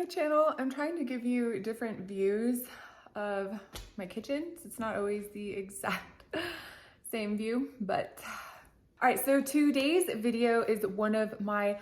my channel. I'm trying to give you different views of my kitchen. It's not always the exact same view, but all right, so today's video is one of my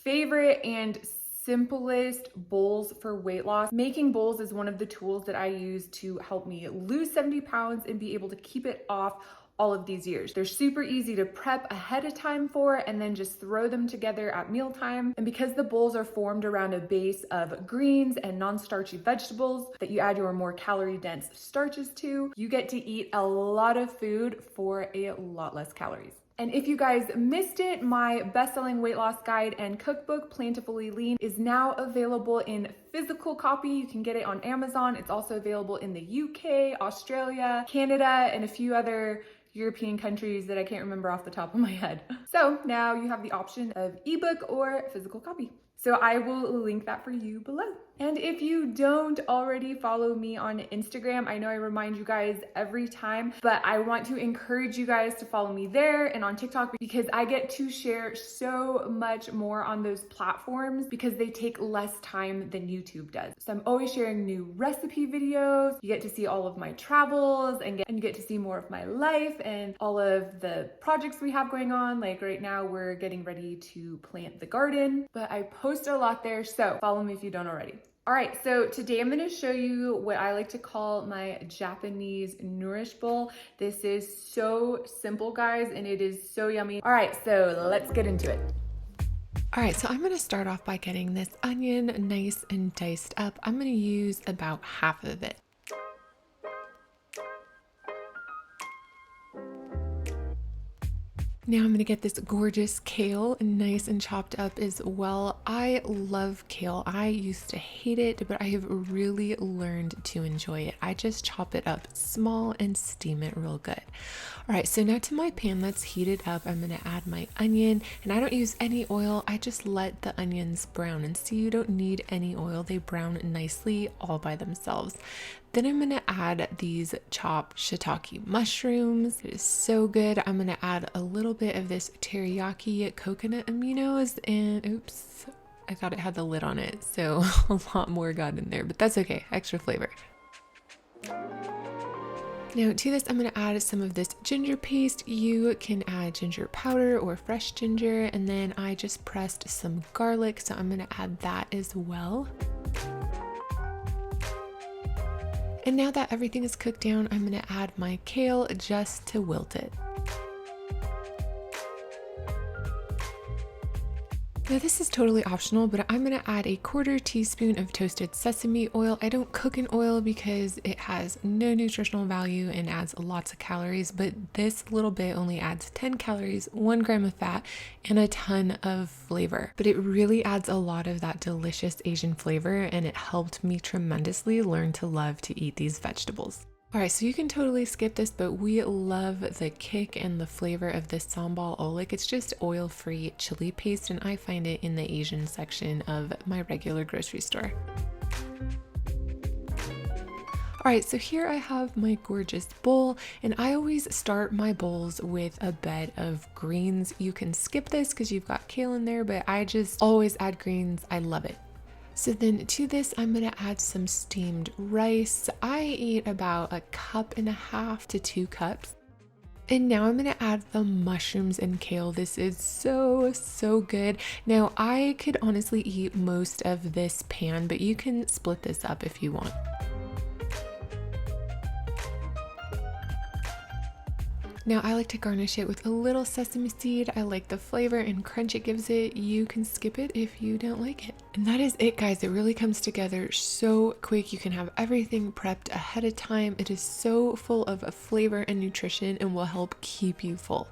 favorite and simplest bowls for weight loss. Making bowls is one of the tools that I use to help me lose 70 pounds and be able to keep it off all of these years. They're super easy to prep ahead of time for and then just throw them together at mealtime. And because the bowls are formed around a base of greens and non-starchy vegetables that you add your more calorie dense starches to, you get to eat a lot of food for a lot less calories. And if you guys missed it, my best-selling weight loss guide and cookbook, Plentifully Lean, is now available in physical copy. You can get it on Amazon. It's also available in the UK, Australia, Canada, and a few other European countries that I can't remember off the top of my head. So now you have the option of ebook or physical copy. So I will link that for you below. And if you don't already follow me on Instagram, I know I remind you guys every time, but I want to encourage you guys to follow me there and on TikTok because I get to share so much more on those platforms because they take less time than YouTube does. So I'm always sharing new recipe videos. You get to see all of my travels and you get to see more of my life and all of the projects we have going on. Like right now we're getting ready to plant the garden, but I post a lot there. So follow me if you don't already. All right, so today I'm gonna show you what I like to call my Japanese nourish bowl. This is so simple, guys, and it is so yummy. All right, so let's get into it. All right, so I'm gonna start off by getting this onion nice and diced up. I'm gonna use about half of it. Now I'm gonna get this gorgeous kale nice and chopped up as well. I love kale. I used to hate it, but I have really learned to enjoy it. I just chop it up small and steam it real good. All right, so now to my pan that's heated up, I'm gonna add my onion, and I don't use any oil. I just let the onions brown, and see, you don't need any oil. They brown nicely all by themselves. Then I'm gonna add these chopped shiitake mushrooms. It is so good. I'm gonna add a little bit of this teriyaki coconut aminos, and oops, I thought it had the lid on it, so a lot more got in there, but that's okay, extra flavor. Now to this, I'm gonna add some of this ginger paste. You can add ginger powder or fresh ginger, and then I just pressed some garlic, so I'm gonna add that as well. And now that everything is cooked down, I'm gonna add my kale just to wilt it. Now this is totally optional, but I'm gonna add a 1/4 teaspoon of toasted sesame oil. I don't cook in oil because it has no nutritional value and adds lots of calories, but this little bit only adds 10 calories, 1 gram of fat, and a ton of flavor. But it really adds a lot of that delicious Asian flavor, and it helped me tremendously learn to love to eat these vegetables. All right, so you can totally skip this, but we love the kick and the flavor of this sambal olik. It's just oil-free chili paste, and I find it in the Asian section of my regular grocery store. All right, so here I have my gorgeous bowl, and I always start my bowls with a bed of greens. You can skip this because you've got kale in there, but I just always add greens. I love it. So then to this, I'm gonna add some steamed rice. I eat about 1.5 cups to 2 cups. And now I'm gonna add the mushrooms and kale. This is so good. Now I could honestly eat most of this pan, but you can split this up if you want. Now I like to garnish it with a little sesame seed. I like the flavor and crunch it gives it. You can skip it if you don't like it. And that is it, guys. It really comes together so quick. You can have everything prepped ahead of time. It is so full of flavor and nutrition and will help keep you full.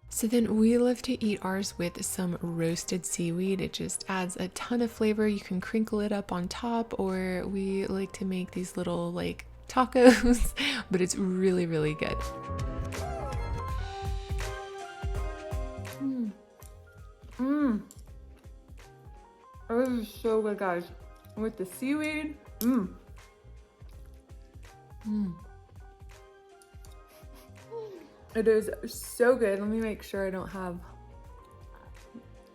So then we love to eat ours with some roasted seaweed. It just adds a ton of flavor. You can crinkle it up on top, or we like to make these little like tacos, but it's really good. Oh, this is so good, guys. With the seaweed. It is so good. Let me make sure I don't have...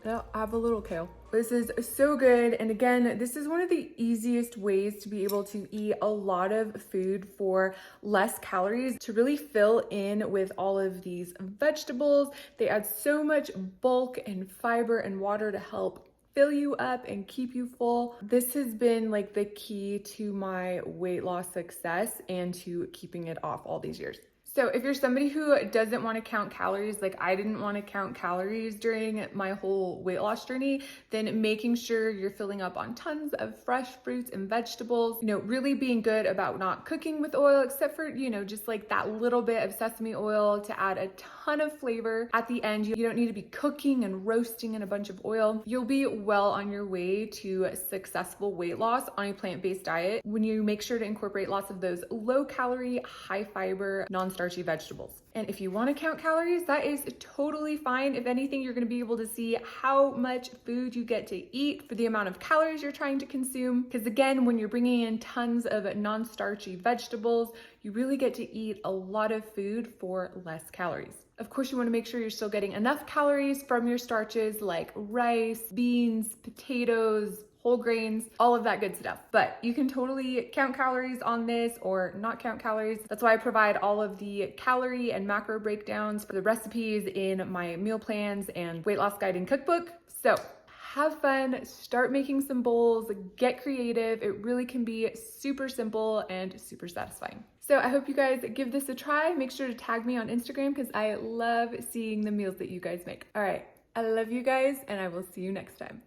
I have a little kale. This is so good. And again, this is one of the easiest ways to be able to eat a lot of food for less calories, to really fill in with all of these vegetables. They add so much bulk and fiber and water to help fill you up and keep you full. This has been like the key to my weight loss success and to keeping it off all these years. So if you're somebody who doesn't want to count calories, like I didn't want to count calories during my whole weight loss journey, then making sure you're filling up on tons of fresh fruits and vegetables, really being good about not cooking with oil, except for, just like that little bit of sesame oil to add a ton of flavor. At the end, you don't need to be cooking and roasting in a bunch of oil. You'll be well on your way to successful weight loss on a plant-based diet when you make sure to incorporate lots of those low calorie, high fiber, non-starchy vegetables. And if you want to count calories, that is totally fine. If anything, you're going to be able to see how much food you get to eat for the amount of calories you're trying to consume. Because again, when you're bringing in tons of non-starchy vegetables, you really get to eat a lot of food for less calories. Of course, you want to make sure you're still getting enough calories from your starches like rice, beans, potatoes, whole grains, all of that good stuff. But you can totally count calories on this or not count calories. That's why I provide all of the calorie and macro breakdowns for the recipes in my meal plans and weight loss guide and cookbook. So have fun, start making some bowls, get creative. It really can be super simple and super satisfying. So I hope you guys give this a try. Make sure to tag me on Instagram because I love seeing the meals that you guys make. All right, I love you guys and I will see you next time.